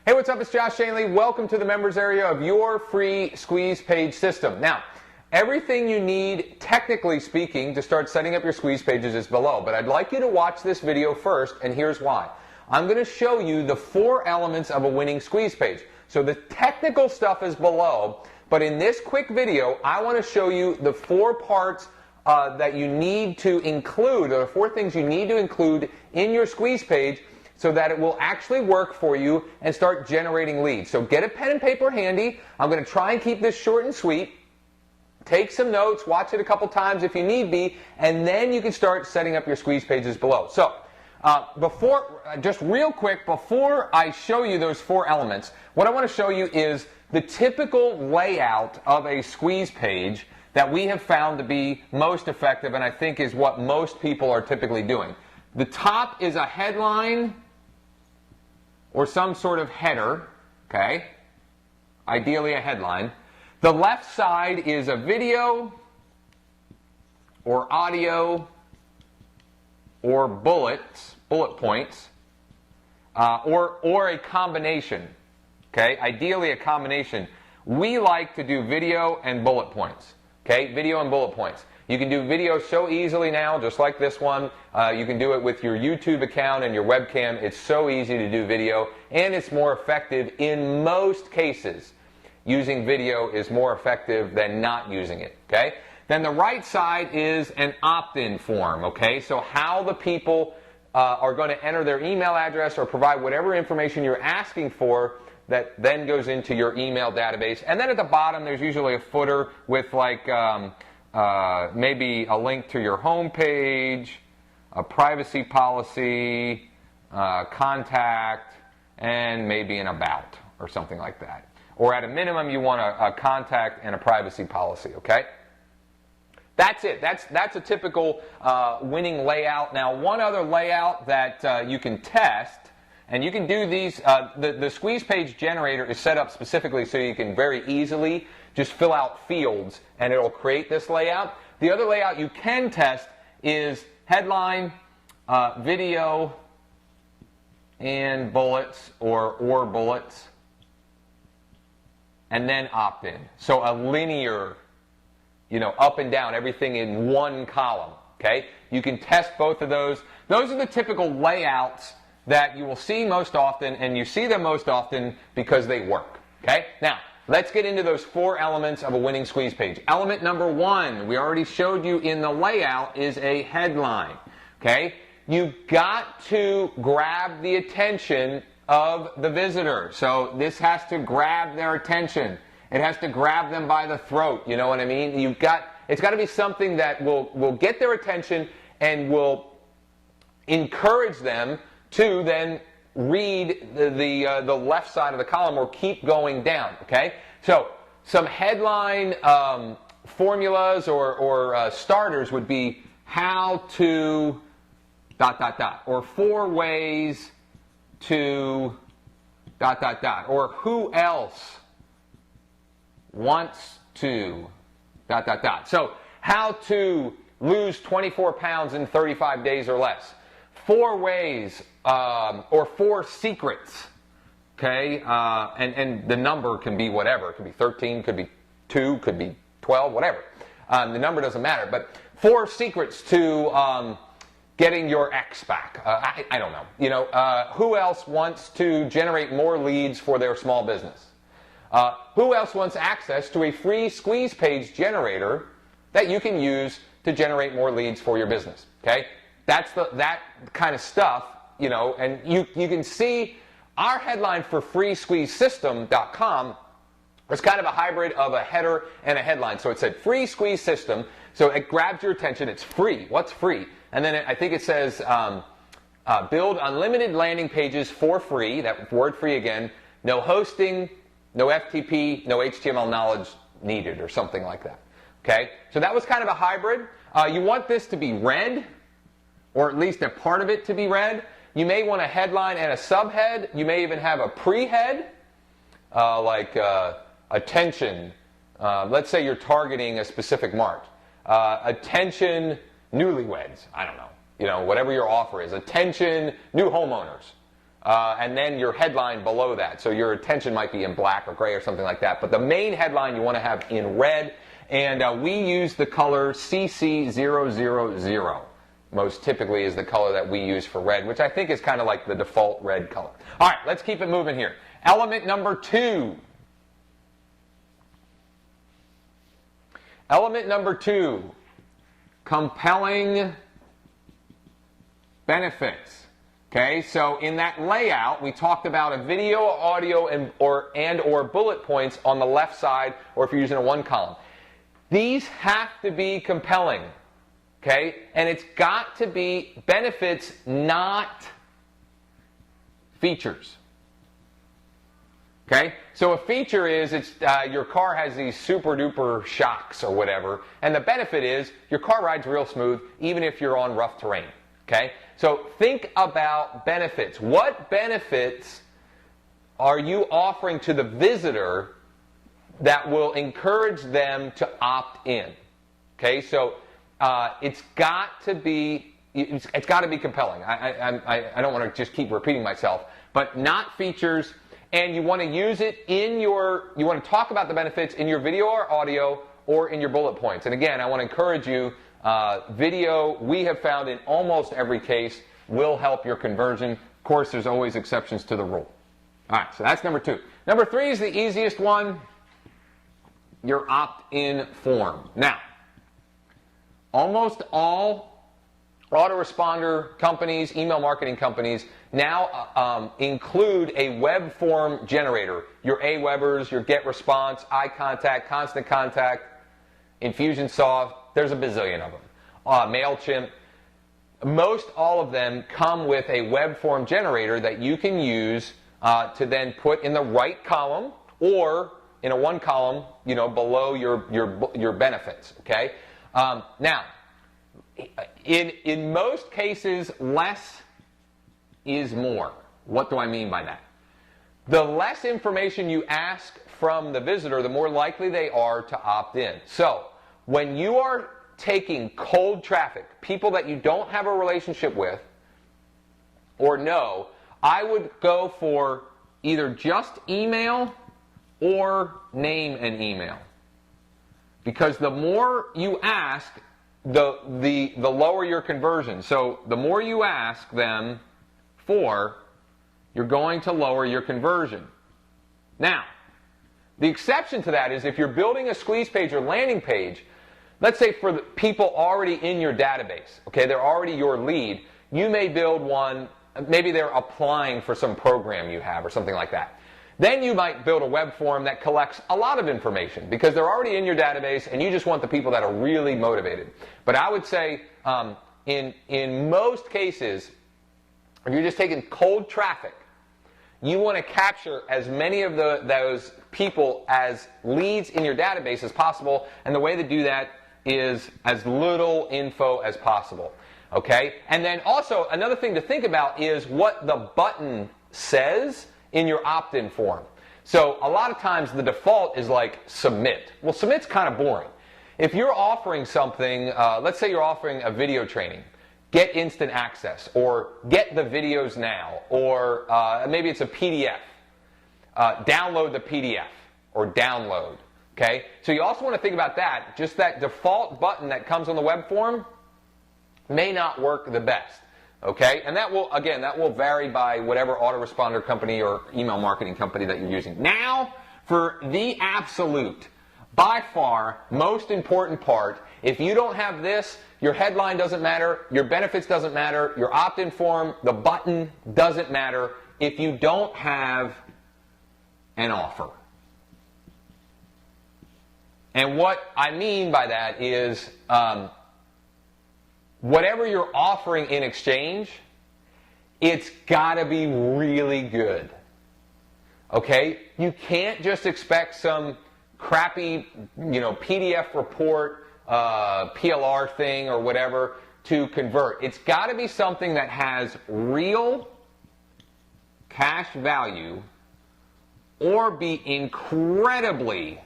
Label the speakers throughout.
Speaker 1: Hey, what's up? It's Josh Shanley. Welcome to the members area of your free squeeze page system. Now, everything you need, technically speaking, to start setting up your squeeze pages is below, but I'd like you to watch this video first, and here's why. I'm going to show you the 4 elements of a winning squeeze page. So the technical stuff is below, but in this quick video, I want to show you the 4 parts that you need to include, or the 4 things you need to include in your squeeze page so that it will actually work for you and start generating leads. So get a pen and paper handy. I'm going to try and keep this short and sweet. Take some notes, watch it a couple times if you need be, and then you can start setting up your squeeze pages below. So just real quick, before I show you those 4 elements, what I want to show you is the typical layout of a squeeze page that we have found to be most effective, and I think is what most people are typically doing. The top is a headline or some sort of header, okay? Ideally a headline. The left side is a video or audio or bullet points, or a combination, okay? Ideally a combination. We like to do video and bullet points, okay? Video and bullet points. You can do video so easily now, just like this one. You can do it with your YouTube account and your webcam. It's so easy to do video, and it's more effective in most cases. Using video is more effective than not using it, okay? Then the right side is an opt-in form, okay? So how the people are going to enter their email address or provide whatever information you're asking for that then goes into your email database. And then at the bottom, there's usually a footer with like maybe a link to your home page, a privacy policy, contact, and maybe an about or something like that. Or at a minimum, you want a contact and a privacy policy, okay? That's it. That's a typical winning layout. Now, one other layout that you can test, and you can do these, the squeeze page generator is set up specifically so you can very easily just fill out fields and it'll create this layout. The other layout you can test is headline, video, and bullets or bullets, and then opt-in. So a linear, up and down, everything in one column, okay? You can test both of those. Those are the typical layouts that you will see most often, and you see them most often because they work, okay? Now, let's get into those 4 elements of a winning squeeze page. Element number 1, we already showed you in the layout, is a headline, okay? You've got to grab the attention of the visitor. So this has to grab their attention. It has to grab them by the throat, you know what I mean? It's got to be something that will get their attention and will encourage them to then read the left side of the column or keep going down, okay? So some headline formulas or starters would be how to ... or 4 ways to ... or who else wants to ... So how to lose 24 pounds in 35 days or less. 4 ways or 4 secrets, okay? And the number can be whatever. It could be 13, could be 2, could be 12, whatever. The number doesn't matter. But 4 secrets to getting your ex back. I don't know. Who else wants to generate more leads for their small business? Who else wants access to a free squeeze page generator that you can use to generate more leads for your business? Okay? That's that kind of stuff, and you can see our headline for freesqueezesystem.com is kind of a hybrid of a header and a headline. So it said free squeeze system, so it grabs your attention. It's free. What's free? And then I think it says build unlimited landing pages for free, that word free again, no hosting, no FTP, no HTML knowledge needed, or something like that. Okay? So that was kind of a hybrid. You want this to be read, or at least a part of it to be read. You may want a headline and a subhead. You may even have a pre-head, like attention. Let's say you're targeting a specific market. Attention newlyweds. I don't know. Whatever your offer is. Attention new homeowners. and then your headline below that. So your attention might be in black or gray or something like that. But the main headline you want to have in red, and we use the color CC000. Most typically is the color that we use for red, which I think is kind of like the default red color. All right, let's keep it moving here. Element number 2. Element number 2, compelling benefits. Okay, so in that layout, we talked about a video, audio, and or bullet points on the left side, or if you're using a one column. These have to be compelling. Okay, and it's got to be benefits, not features. Okay, so a feature is your car has these super duper shocks or whatever, and the benefit is your car rides real smooth even if you're on rough terrain. Okay, so think about benefits. What benefits are you offering to the visitor that will encourage them to opt in? Okay, so it's got to be compelling. I don't want to just keep repeating myself, but not features. And you want to use it you want to talk about the benefits in your video or audio or in your bullet points. And again, I want to encourage you, video, we have found in almost every case, will help your conversion. Of course, there's always exceptions to the rule. All right, so that's number 2. Number 3 is the easiest one, your opt-in form. Now, almost all autoresponder companies, email marketing companies, now include a web form generator. Your Awebers, your GetResponse, iContact, Constant Contact, Infusionsoft, there's a bazillion of them. MailChimp. Most all of them come with a web form generator that you can use to then put in the right column or in a one column, below your benefits. Okay. Now, in most cases, less is more. What do I mean by that? The less information you ask from the visitor, the more likely they are to opt in. So, when you are taking cold traffic, people that you don't have a relationship with or know, I would go for either just email or name an email. Because the more you ask, the lower your conversion. So the more you ask them for, you're going to lower your conversion. Now, the exception to that is if you're building a squeeze page or landing page, let's say for the people already in your database, okay, they're already your lead, you may build one, maybe they're applying for some program you have or something like that. Then you might build a web form that collects a lot of information because they're already in your database and you just want the people that are really motivated. But I would say in most cases, if you're just taking cold traffic, you want to capture as many of those people as leads in your database as possible, and the way to do that is as little info as possible. Okay? And then also, another thing to think about is what the button says in your opt-in form. So a lot of times the default is like submit. Well, submit's kind of boring. If you're offering something, let's say you're offering a video training, get instant access, or get the videos now, or maybe it's a PDF. Download the PDF, or download. Okay? So you also want to think about that. Just that default button that comes on the web form may not work the best. Okay? And that will vary by whatever autoresponder company or email marketing company that you're using. Now, for the absolute, by far, most important part, if you don't have this, your headline doesn't matter, your benefits doesn't matter, your opt-in form, the button doesn't matter if you don't have an offer. And what I mean by that is whatever you're offering in exchange, it's got to be really good. Okay? You can't just expect some crappy, PDF report, PLR thing or whatever to convert. It's got to be something that has real cash value or be incredibly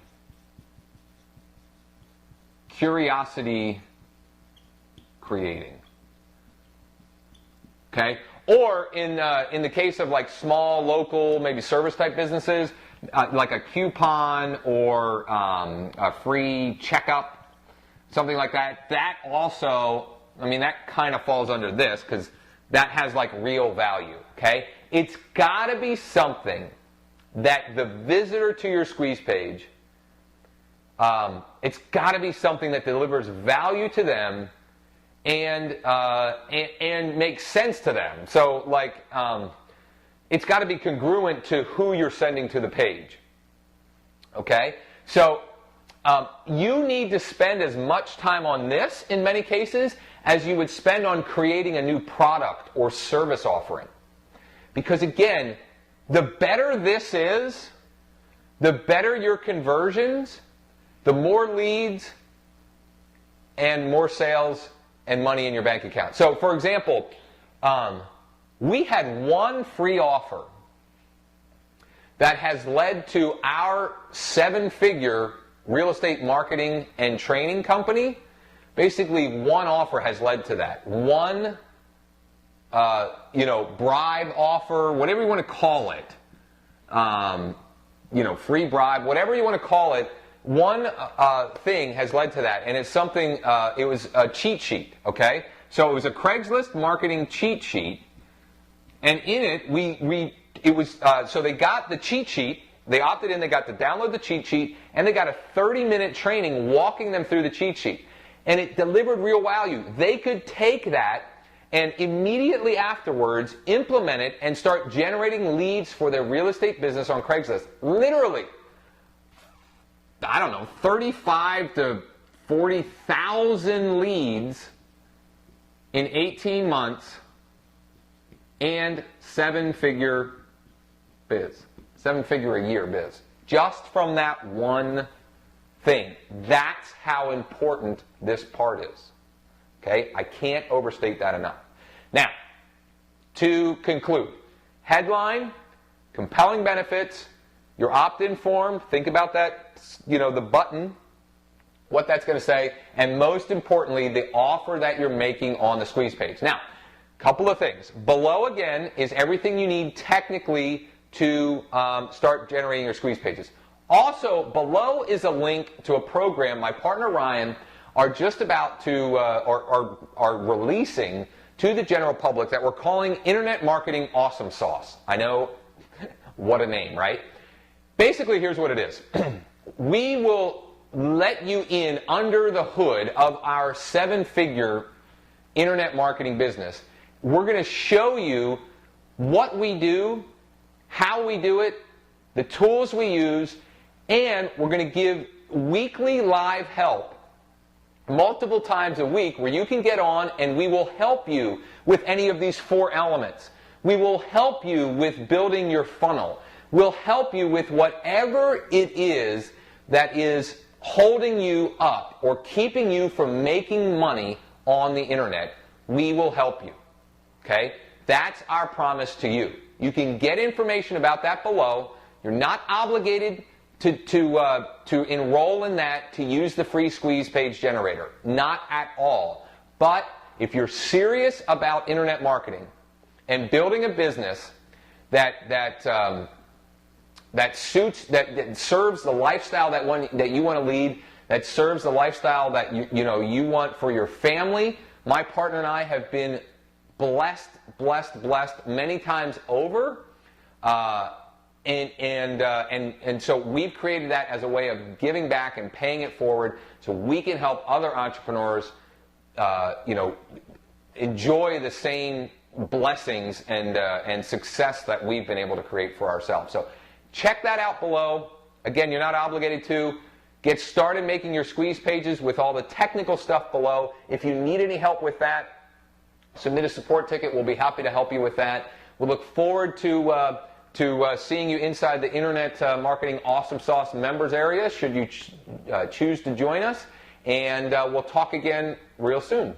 Speaker 1: curiosity creating. Okay? Or in the case of like small, local, maybe service type businesses, like a coupon or a free checkup, something like that. That also, I mean, that kind of falls under this because that has like real value, okay? It's got to be something that the visitor to your squeeze page, it's got to be something that delivers value to them and makes sense to them. So like, it's got to be congruent to who you're sending to the page, okay? So you need to spend as much time on this in many cases as you would spend on creating a new product or service offering. Because again, the better this is, the better your conversions, the more leads and more sales and money in your bank account. So for example, we had one free offer that has led to our 7-figure real estate marketing and training company. Basically, one offer has led to that. One, bribe offer, whatever you want to call it. Free bribe, whatever you want to call it. One thing has led to that, and it's something. It was a cheat sheet. Okay, so it was a Craigslist marketing cheat sheet, and in it, so they got the cheat sheet. They opted in. They got to download the cheat sheet, and they got a 30-minute training walking them through the cheat sheet. And it delivered real value. They could take that and immediately afterwards implement it and start generating leads for their real estate business on Craigslist. Literally, 35 to 40,000 leads in 18 months and 7-figure biz. 7-figure a year biz. Just from that one thing. That's how important this part is. Okay? I can't overstate that enough. Now, to conclude, headline, compelling benefits, your opt-in form, think about that, the button, what that's going to say, and most importantly, the offer that you're making on the squeeze page. Now, a couple of things. Below, again, is everything you need technically to start generating your squeeze pages. Also, below is a link to a program my partner Ryan are just about to, are releasing to the general public that we're calling Internet Marketing Awesome Sauce. I know, what a name, right? Basically, here's what it is. We will let you in under the hood of our 7-figure internet marketing business. We're going to show you what we do, how we do it, the tools we use, and we're going to give weekly live help multiple times a week where you can get on and we will help you with any of these 4 elements. We will help you with building your funnel. We'll help you with whatever it is that is holding you up or keeping you from making money on the internet. We will help you. Okay? That's our promise to you. You can get information about that below. You're not obligated to enroll in that to use the free squeeze page generator. Not at all. But if you're serious about internet marketing and building a business that serves the lifestyle that you want to lead, that serves the lifestyle that you want for your family, my partner and I have been blessed many times over. And so we've created that as a way of giving back and paying it forward so we can help other entrepreneurs enjoy the same blessings and success that we've been able to create for ourselves. So check that out below. Again, you're not obligated to. Get started making your squeeze pages with all the technical stuff below. If you need any help with that, submit a support ticket. We'll be happy to help you with that. We look forward to seeing you inside the Internet Marketing Awesome Sauce members area, should you choose to join us. And we'll talk again real soon.